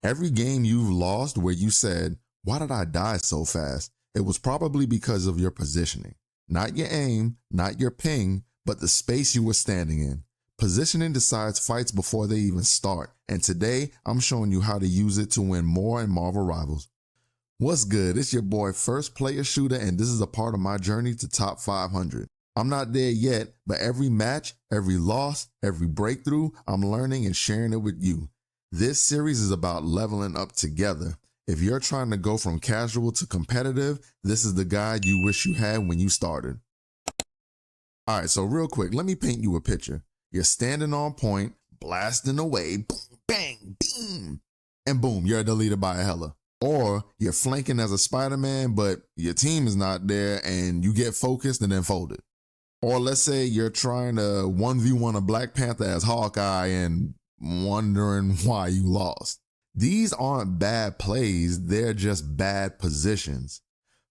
Every game you've lost where you said, "Why did I die so fast?" It was probably because of your positioning. Not your aim, not your ping, but the space you were standing in. Positioning decides fights before they even start, and today I'm showing you how to use it to win more in Marvel Rivals. What's good? It's your boy First Player Shooter, and this is a part of my journey to top 500. I'm not there yet, but every match, every loss, every breakthrough, I'm learning and sharing it with you. This series is about leveling up together. If you're trying to go from casual to competitive, this is the guide you wish you had when you started. All right, so real quick, let me paint you a picture. You're standing on point, blasting away, boom, bang, beam, and boom, you're deleted by a hella. Or you're flanking as a Spider-Man, but your team is not there and you get focused and then folded. Or let's say you're trying to 1v1 a Black Panther as Hawkeye and wondering why you lost. These aren't bad plays, they're just bad positions.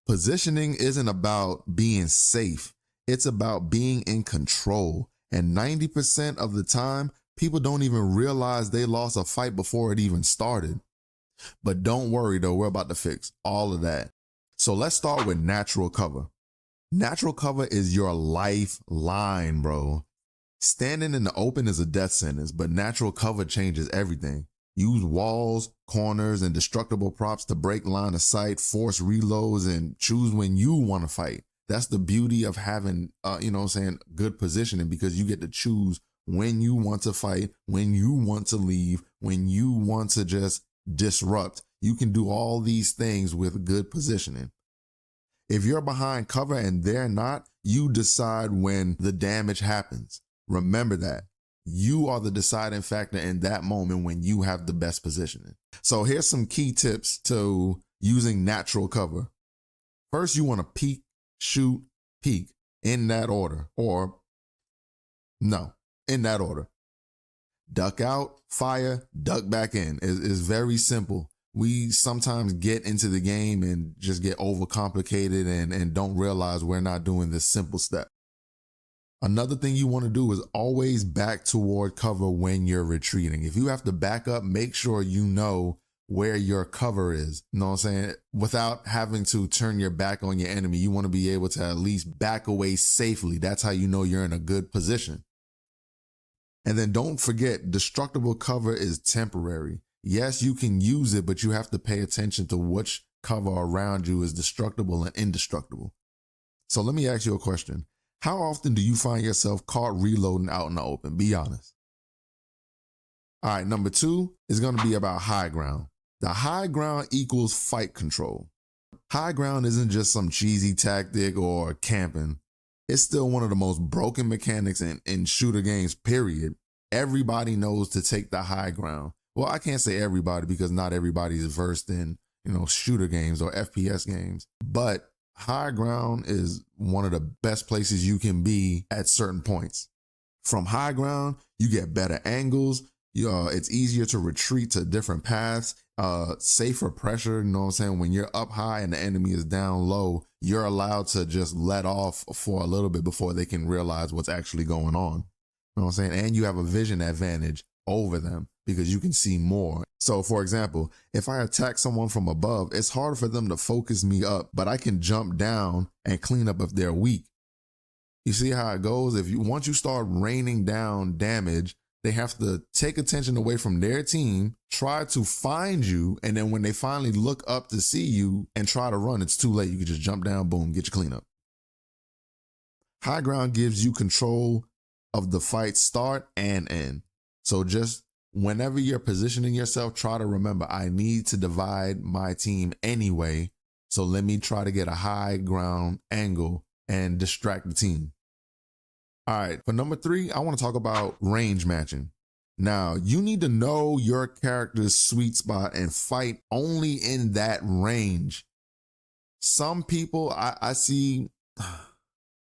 Positioning isn't about being safe, it's about being in control. And 90% of the time, people don't even realize they lost a fight before it even started. But don't worry though, we're about to fix all of that. So let's start with natural cover. Natural cover is your lifeline, bro. Standing in the open is a death sentence, but natural cover changes everything. Use walls, corners, and destructible props to break line of sight, force reloads, and choose when you want to fight. That's the beauty of having, good positioning, because you get to choose when you want to fight, when you want to leave, when you want to just disrupt. You can do all these things with good positioning. If you're behind cover and they're not, you decide when the damage happens. Remember that. You are the deciding factor in that moment when you have the best positioning. So here's some key tips to using natural cover. First, you want to peek, shoot, peek in that order, in that order. Duck out, fire, duck back in. It's very simple. We sometimes get into the game and just get overcomplicated and don't realize we're not doing this simple step. Another thing you want to do is always back toward cover when you're retreating. If you have to back up, make sure you know where your cover is. You know what I'm saying? Without having to turn your back on your enemy, you want to be able to at least back away safely. That's how you know you're in a good position. And then don't forget, destructible cover is temporary. Yes, you can use it, but you have to pay attention to which cover around you is destructible and indestructible. So let me ask you a question. How often do you find yourself caught reloading out in the open? Be honest. All right, number 2 is going to be about high ground. The high ground equals fight control. High ground isn't just some cheesy tactic or camping. It's still one of the most broken mechanics in shooter games, period. Everybody knows to take the high ground. Well, I can't say everybody because not everybody is versed in, shooter games or FPS games. But high ground is one of the best places you can be at certain points. From high ground, you get better angles. It's easier to retreat to different paths, safer pressure. You know what I'm saying? When you're up high and the enemy is down low, you're allowed to just let off for a little bit before they can realize what's actually going on. You know what I'm saying? And you have a vision advantage over them because you can see more. So for example, if I attack someone from above, it's hard for them to focus me up, but I can jump down and clean up if they're weak. You see how it goes? Once you start raining down damage, they have to take attention away from their team, try to find you, and then when they finally look up to see you and try to run, it's too late. You can just jump down, boom, get your cleanup. High ground gives you control of the fight start and end. So just whenever you're positioning yourself, try to remember, I need to divide my team anyway. So let me try to get a high ground angle and distract the team. All right, for number 3, I want to talk about range matching. Now, you need to know your character's sweet spot and fight only in that range. Some people I see,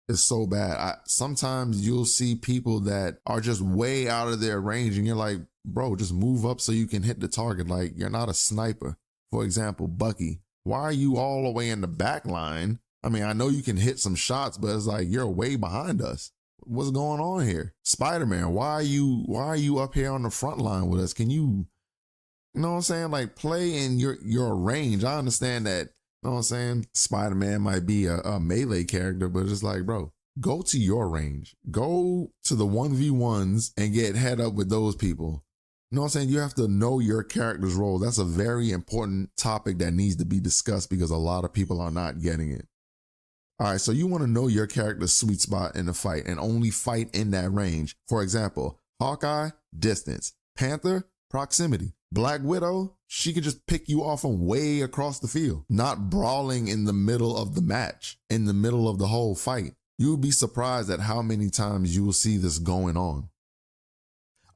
it's so bad. Sometimes you'll see people that are just way out of their range and you're like, bro, just move up so you can hit the target. Like, you're not a sniper. For example, Bucky, why are you all the way in the back line? I mean, I know you can hit some shots, but it's like you're way behind us. What's going on here? Spider-Man, why are you up here on the front line with us? Can you You know what I'm saying? Like play in your range. I understand that, you know what I'm saying? Spider-Man might be a melee character, but it's like, bro, go to your range. Go to the 1v1s and get head up with those people. You know what I'm saying? You have to know your character's role. That's a very important topic that needs to be discussed because a lot of people are not getting it. All right, so you want to know your character's sweet spot in the fight and only fight in that range. For example, Hawkeye, distance. Panther, proximity. Black Widow, she could just pick you off from way across the field, not brawling in the middle of the match, in the middle of the whole fight. You would be surprised at how many times you will see this going on.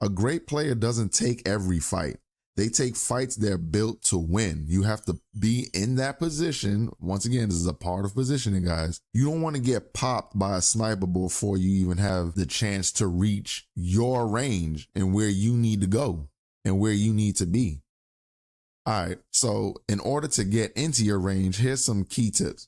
A great player doesn't take every fight. They take fights they're built to win. You have to be in that position. Once again, this is a part of positioning, guys. You don't want to get popped by a sniper before you even have the chance to reach your range and where you need to go and where you need to be. All right, so in order to get into your range, here's some key tips.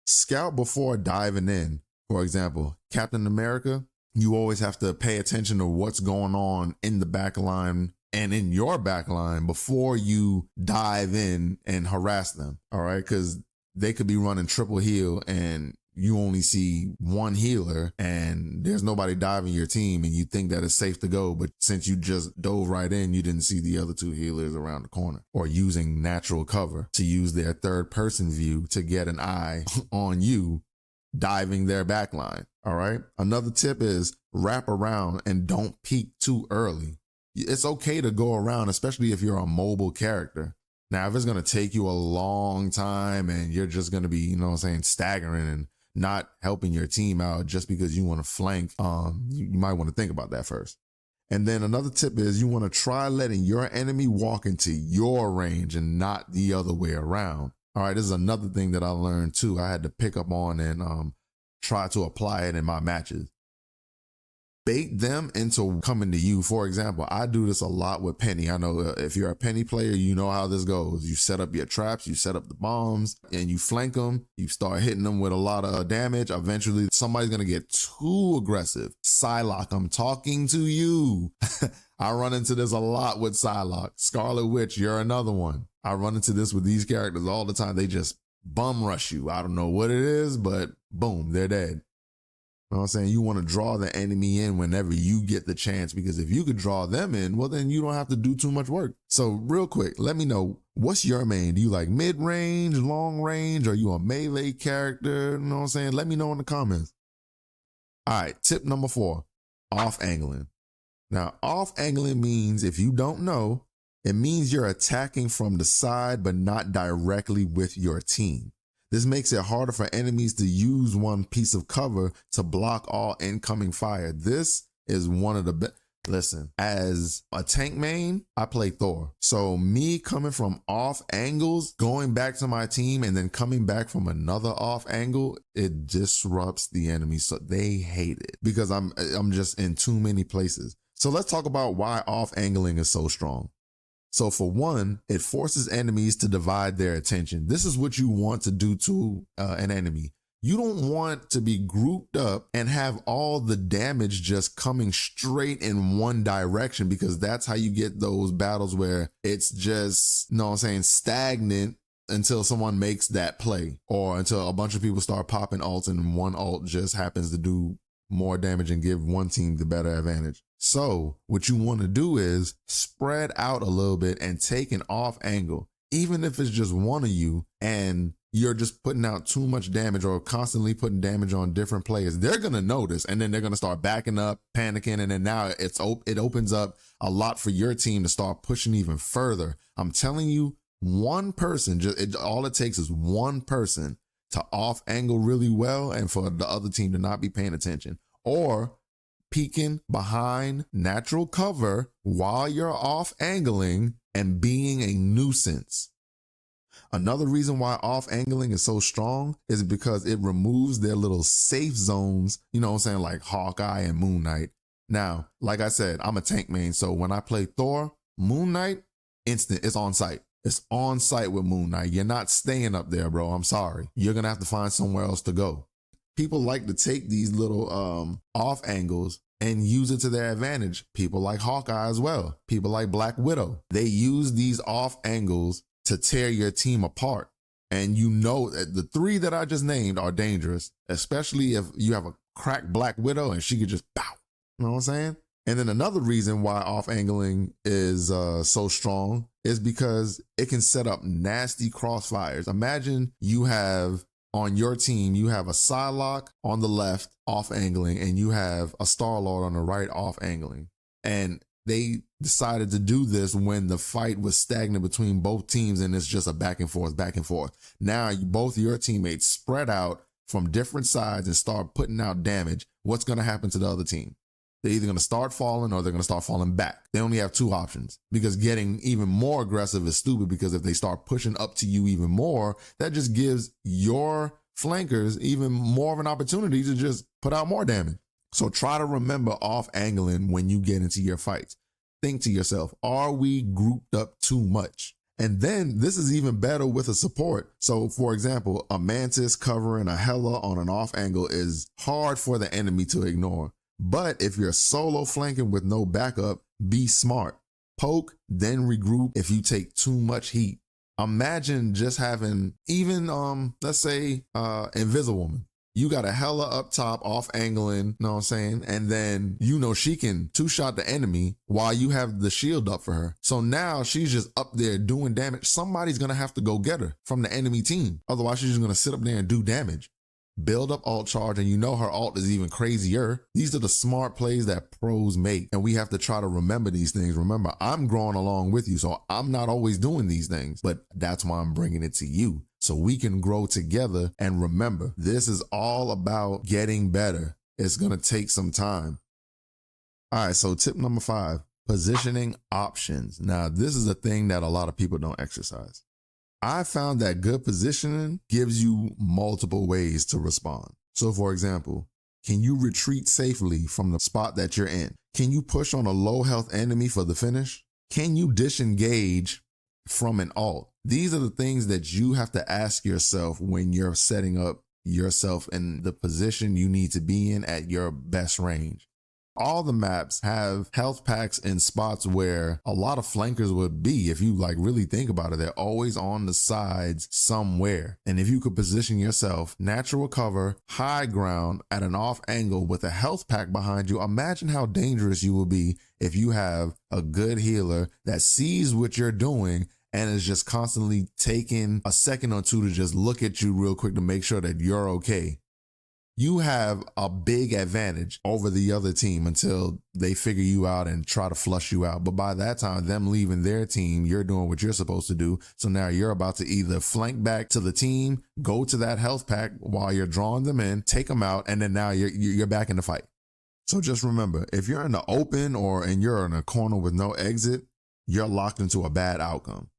Scout before diving in. For example, Captain America, you always have to pay attention to what's going on in the back line and in your back line before you dive in and harass them. All right. Because they could be running triple heal and you only see one healer and there's nobody diving your team and you think that it's safe to go. But since you just dove right in, you didn't see the other two healers around the corner or using natural cover to use their third person view to get an eye on you diving their back line. All right. Another tip is wrap around and don't peek too early. It's okay to go around, especially if you're a mobile character. Now, if it's going to take you a long time and you're just going to be, you know what I'm saying, staggering and not helping your team out just because you want to flank, you might want to think about that first. And then another tip is you want to try letting your enemy walk into your range and not the other way around. All right, this is another thing that I learned too. I had to pick up on and try to apply it in my matches. Bait them into coming to you. For example, I do this a lot with Penny. I know if you're a Penny player, you know how this goes. You set up your traps, you set up the bombs, and you flank them. You start hitting them with a lot of damage. Eventually, somebody's going to get too aggressive. Psylocke, I'm talking to you. I run into this a lot with Psylocke. Scarlet Witch, you're another one. I run into this with these characters all the time. They just bum rush you. I don't know what it is, but boom, they're dead. You know what I'm saying? You want to draw the enemy in whenever you get the chance, because if you could draw them in, well, then you don't have to do too much work. So real quick, let me know, what's your main? Do you like mid-range, long range? Are you a melee character? You know what I'm saying? Let me know in the comments. All right, tip number 4, off angling. Now, off angling means, if you don't know, it means you're attacking from the side, but not directly with your team. This makes it harder for enemies to use one piece of cover to block all incoming fire. This is one of the best. Listen, as a tank main, I play Thor. So me coming from off angles, going back to my team and then coming back from another off angle, it disrupts the enemy. So they hate it because I'm just in too many places. So let's talk about why off angling is so strong. So for one, it forces enemies to divide their attention. This is what you want to do to an enemy. You don't want to be grouped up and have all the damage just coming straight in one direction, because that's how you get those battles where it's just, you know what I'm saying, stagnant until someone makes that play, or until a bunch of people start popping ults and one ult just happens to do more damage and give one team the better advantage. So what you want to do is spread out a little bit and take an off angle, even if it's just one of you and you're just putting out too much damage or constantly putting damage on different players. They're going to notice, and then they're going to start backing up, panicking, and then now it opens up a lot for your team to start pushing even further. I'm telling you, one person, all it takes is one person to off angle really well and for the other team to not be paying attention, or peeking behind natural cover while you're off angling and being a nuisance. Another reason why off angling is so strong is because it removes their little safe zones, you know what I'm saying, like Hawkeye and Moon Knight. Now, like I said, I'm a tank main, so when I play Thor, Moon Knight, instant, it's on site. It's on site with Moon Knight. You're not staying up there, bro. I'm sorry. You're going to have to find somewhere else to go. People like to take these little off angles and use it to their advantage. People like Hawkeye as well. People like Black Widow. They use these off angles to tear your team apart. And you know that the three that I just named are dangerous, especially if you have a cracked Black Widow and she could just bow. You know what I'm saying? And then another reason why off angling is so strong is because it can set up nasty crossfires. Imagine you have on your team, you have a Psylocke on the left off angling and you have a Star-Lord on the right off angling. And they decided to do this when the fight was stagnant between both teams and it's just a back and forth, back and forth. Now both your teammates spread out from different sides and start putting out damage. What's going to happen to the other team? They're either going to start falling or they're going to start falling back. They only have two options because getting even more aggressive is stupid, because if they start pushing up to you even more, that just gives your flankers even more of an opportunity to just put out more damage. So try to remember off angling when you get into your fights. Think to yourself, are we grouped up too much? And then this is even better with a support. So for example, a Mantis covering a Hela on an off angle is hard for the enemy to ignore. But if you're solo flanking with no backup, be smart. Poke, then regroup if you take too much heat. Imagine just having even, let's say, Invisiwoman. You got a Hela up top off angling, you know what I'm saying? And then, she can two-shot the enemy while you have the shield up for her. So now she's just up there doing damage. Somebody's going to have to go get her from the enemy team. Otherwise, she's just going to sit up there and do damage. Build up ult charge, and her ult is even crazier. These are the smart plays that pros make, and we have to try to remember these things. Remember, I'm growing along with you, so I'm not always doing these things, but that's why I'm bringing it to you, so we can grow together. And remember, this is all about getting better. It's going to take some time. All right, so tip number 5, positioning options. Now, this is a thing that a lot of people don't exercise. I found that good positioning gives you multiple ways to respond. So for example, can you retreat safely from the spot that you're in? Can you push on a low health enemy for the finish? Can you disengage from an ult? These are the things that you have to ask yourself when you're setting up yourself in the position you need to be in at your best range. All the maps have health packs in spots where a lot of flankers would be. If you really think about it, they're always on the sides somewhere. And if you could position yourself natural cover, high ground at an off angle with a health pack behind you, imagine how dangerous you will be if you have a good healer that sees what you're doing and is just constantly taking a second or two to just look at you real quick to make sure that you're okay. You have a big advantage over the other team until they figure you out and try to flush you out. But by that time, them leaving their team, you're doing what you're supposed to do. So now you're about to either flank back to the team, go to that health pack while you're drawing them in, take them out, and then now you're back in the fight. So just remember, if you're in the open and you're in a corner with no exit, you're locked into a bad outcome.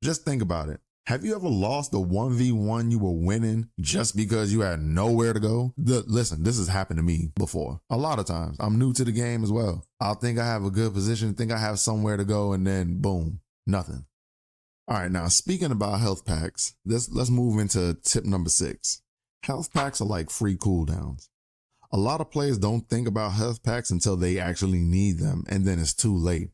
Just think about it. Have you ever lost the 1v1 you were winning just because you had nowhere to go? Listen, this has happened to me before. A lot of times. I'm new to the game as well. I'll think I have a good position, think I have somewhere to go, and then boom, nothing. All right, now speaking about health packs, let's move into tip number 6. Health packs are like free cooldowns. A lot of players don't think about health packs until they actually need them, and then it's too late.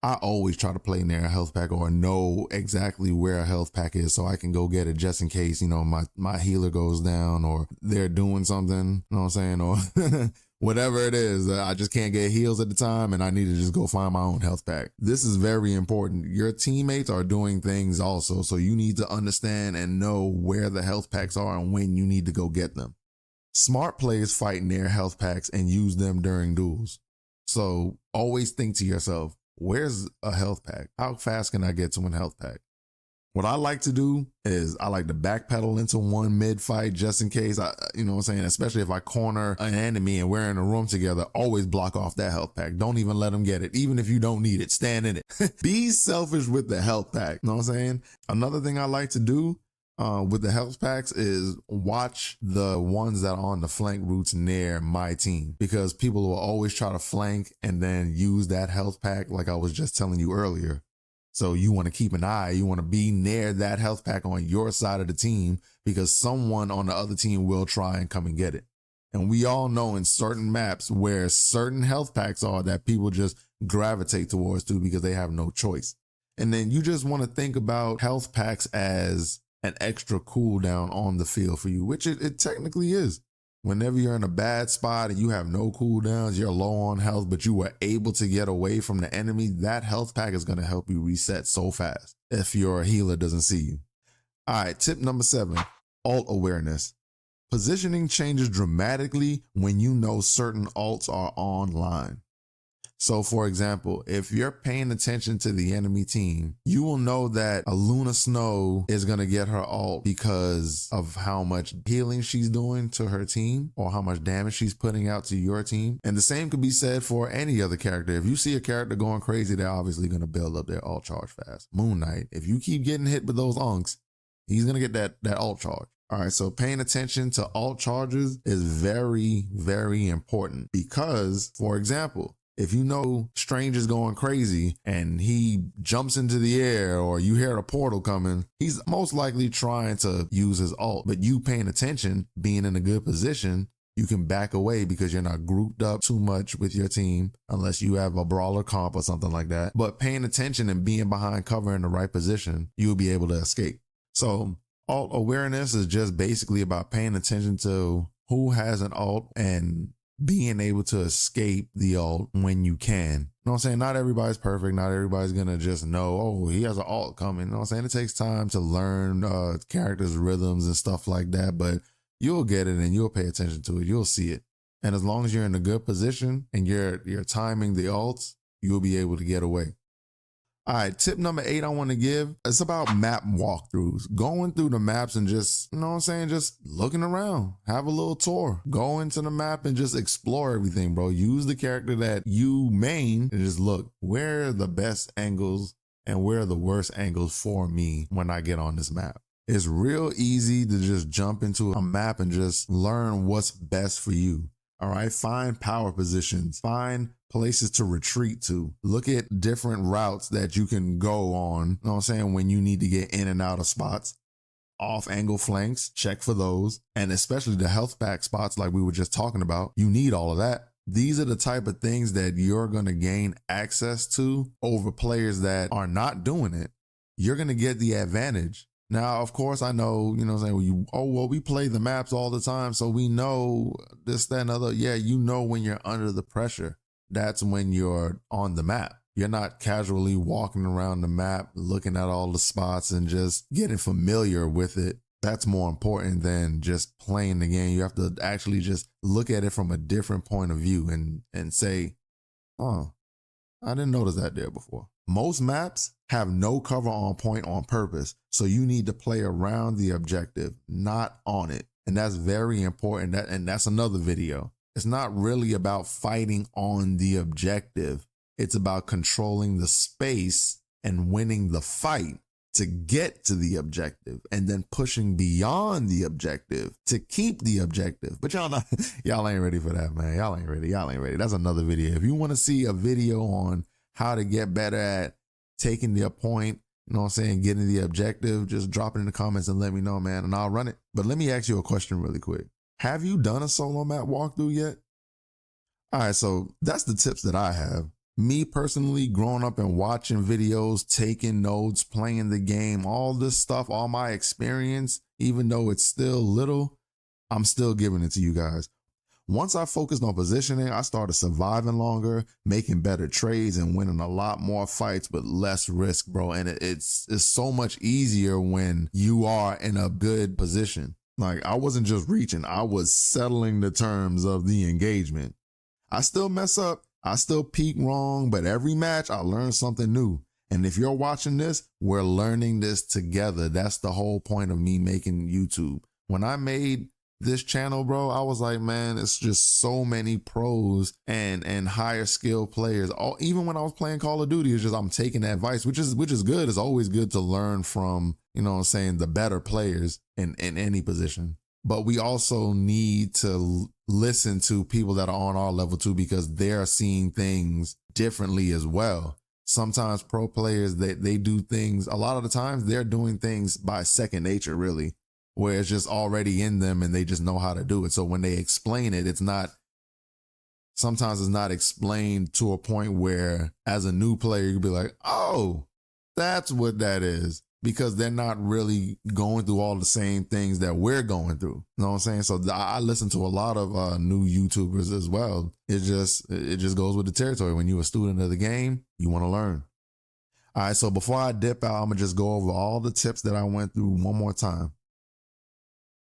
I always try to play near a health pack or know exactly where a health pack is so I can go get it just in case, my healer goes down or they're doing something, you know what I'm saying? Or whatever it is, I just can't get heals at the time and I need to just go find my own health pack. This is very important. Your teammates are doing things also, so you need to understand and know where the health packs are and when you need to go get them. Smart players fight near health packs and use them during duels. So always think to yourself, where's a health pack? How fast can I get to one health pack? What I like to do is I like to backpedal into one mid fight just in case, especially if I corner an enemy and we're in a room together, always block off that health pack. Don't even let them get it. Even if you don't need it, stand in it. Be selfish with the health pack. You know what I'm saying? Another thing I like to do with the health packs is watch the ones that are on the flank routes near my team, because people will always try to flank and then use that health pack like I was just telling you earlier. So you want to keep an eye, you want to be near that health pack on your side of the team because someone on the other team will try and come and get it. And we all know in certain maps where certain health packs are that people just gravitate towards too because they have no choice. And then you just want to think about health packs as an extra cooldown on the field for you, which it technically is. Whenever you're in a bad spot and you have no cooldowns, you're low on health, but you were able to get away from the enemy, that health pack is going to help you reset so fast if your healer doesn't see you. All right, tip number 7, ult awareness. Positioning changes dramatically when you know certain ults are online. So for example, if you're paying attention to the enemy team, you will know that a Luna Snow is going to get her ult because of how much healing she's doing to her team or how much damage she's putting out to your team. And the same could be said for any other character. If you see a character going crazy, they're obviously going to build up their ult charge fast. Moon Knight, if you keep getting hit with those unks, he's going to get that ult charge. All right, so paying attention to ult charges is very, very important because, for example, if you know Stranger's going crazy and he jumps into the air or you hear a portal coming, he's most likely trying to use his ult. But you paying attention, being in a good position, you can back away because you're not grouped up too much with your team unless you have a brawler comp or something like that. But paying attention and being behind cover in the right position, you'll be able to escape. So ult awareness is just basically about paying attention to who has an ult and being able to escape the ult when you can. You know what I'm saying? Not everybody's perfect. Not everybody's going to just know, oh, he has an ult coming. You know what I'm saying? It takes time to learn characters' rhythms and stuff like that, but you'll get it and you'll pay attention to it. You'll see it. And as long as you're in a good position and you're timing the ults, you'll be able to get away. All right, tip number 8 I want to give, it's about map walkthroughs. Going through the maps and just, you know what I'm saying, just looking around. Have a little tour. Go into the map and just explore everything, bro. Use the character that you main and just look, where are the best angles and where are the worst angles for me when I get on this map. It's real easy to just jump into a map and just learn what's best for you. All right, find power positions, find places to retreat to. Look at different routes that you can go on, you know what I'm saying, when you need to get in and out of spots. Off angle flanks, check for those. And especially the health pack spots like we were just talking about, you need all of that. These are the type of things that you're going to gain access to over players that are not doing it. You're going to get the advantage. Now, of course, I know, you know what I'm saying, we play the maps all the time, so we know this, that, and other. Yeah, you know when you're under the pressure. That's when you're on the map. You're not casually walking around the map, looking at all the spots and just getting familiar with it. That's more important than just playing the game. You have to actually just look at it from a different point of view and say, oh, I didn't notice that there before. Most maps have no cover on point on purpose, so you need to play around the objective, not on it. And that's very important. And that's another video. It's not really about fighting on the objective. It's about controlling the space and winning the fight to get to the objective and then pushing beyond the objective to keep the objective. But y'all ain't ready for that, man. Y'all ain't ready. That's another video. If you want to see a video on how to get better at taking the point, you know what I'm saying, getting the objective, just drop it in the comments and let me know, man, and I'll run it. But let me ask you a question really quick. Have you done a solo map walkthrough yet? All right, so that's the tips that I have. Me personally, growing up and watching videos, taking notes, playing the game, all this stuff, all my experience, even though it's still little, I'm still giving it to you guys. Once I focused on positioning, I started surviving longer, making better trades and winning a lot more fights with less risk, bro. And it's so much easier when you are in a good position. Like, I wasn't just reaching, I was settling the terms of the engagement. I still mess up, I still peak wrong, but every match I learn something new. And if you're watching this, we're learning this together. That's the whole point of me making YouTube. When I made this channel, bro, I was like, man, it's just so many pros and higher skill players. Even when I was playing Call of Duty, it's just I'm taking advice, which is good. It's always good to learn from, you know what I'm saying, the better players in any position. But we also need to listen to people that are on our level too, because they're seeing things differently as well. Sometimes pro players, they do things, a lot of the times they're doing things by second nature, really. where it's just already in them and they just know how to do it. So when they explain it, sometimes it's not explained to a point where as a new player, you can be like, oh, that's what that is. Because they're not really going through all the same things that we're going through. You know what I'm saying? So I listen to a lot of new YouTubers as well. It just goes with the territory. When you're a student of the game, you want to learn. All right, so before I dip out, I'm going to just go over all the tips that I went through one more time.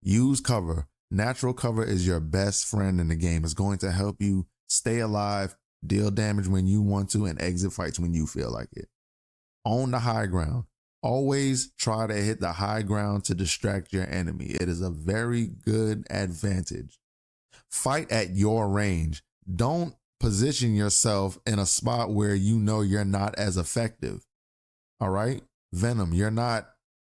Use cover. Natural cover is your best friend in the game. It's going to help you stay alive, deal damage when you want to, and exit fights when you feel like it. Own the high ground. Always try to hit the high ground to distract your enemy. It is a very good advantage. Fight at your range. Don't position yourself in a spot where you know you're not as effective. All right? Venom, you're not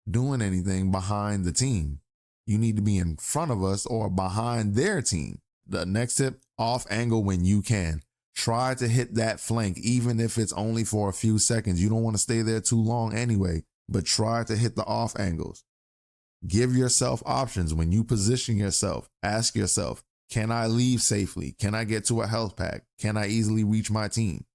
doing anything behind the team. You need to be in front of us or behind their team. The next tip, off angle when you can. Try to hit that flank, even if it's only for a few seconds. You don't want to stay there too long anyway. But try to hit the off angles. Give yourself options when you position yourself. Ask yourself, can I leave safely? Can I get to a health pack? Can I easily reach my team?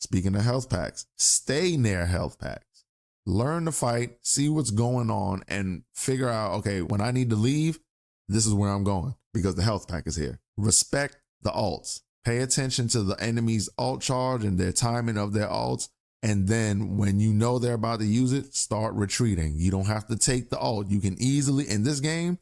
Speaking of health packs, stay near health packs. Learn to fight, see what's going on, and figure out, okay, when I need to leave, this is where I'm going because the health pack is here. Respect the ults. Pay attention to the enemy's ult charge and their timing of their ults. And then when you know they're about to use it, start retreating. You don't have to take the ult. You can easily, in this game,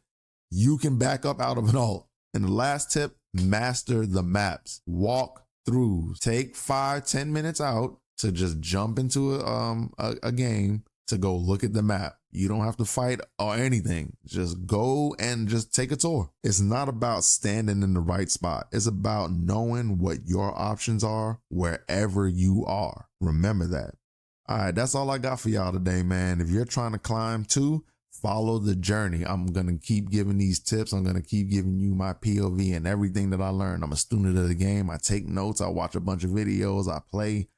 you can back up out of an ult. And the last tip, master the maps. Walk through. Take 5-10 minutes out to just jump into a game to go look at the map. You don't have to fight or anything. Just go and just take a tour. It's not about standing in the right spot. It's about knowing what your options are wherever you are. Remember that. All right, that's all I got for y'all today, man. If you're trying to climb too, follow the journey. I'm going to keep giving these tips. I'm going to keep giving you my POV and everything that I learned. I'm a student of the game. I take notes. I watch a bunch of videos. I play.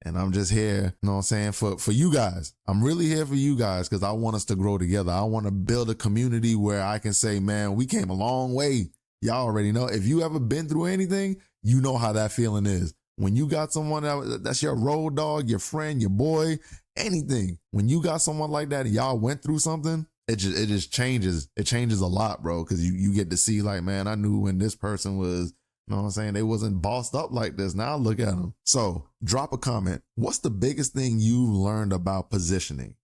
And I'm just here, you know what I'm saying, for you guys. I'm really here for you guys because I want us to grow together. I want to build a community where I can say, man, we came a long way. Y'all already know. If you ever been through anything, you know how that feeling is. When you got someone that's your road dog, your friend, your boy, anything. When you got someone like that and y'all went through something, it just changes. It changes a lot, bro, because you get to see like, man, I knew when this person was, you know what I'm saying? They wasn't bossed up like this. Now look at them. So drop a comment. What's the biggest thing you've learned about positioning?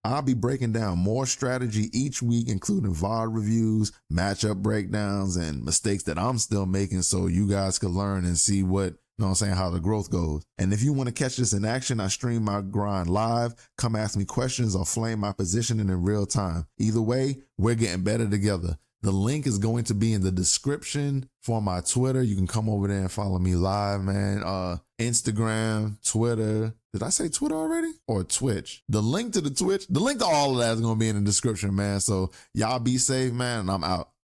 I'll be breaking down more strategy each week, including VOD reviews, matchup breakdowns, and mistakes that I'm still making so you guys can learn and see what, you know what I'm saying, how the growth goes. And if you want to catch this in action, I stream my grind live. Come ask me questions or flame my positioning in real time. Either way, we're getting better together. The link is going to be in the description for my Twitter. You can come over there and follow me live, man. Instagram, Twitter. Did I say Twitter already? Or Twitch? The link to all of that is going to be in the description, man. So y'all be safe, man, and I'm out.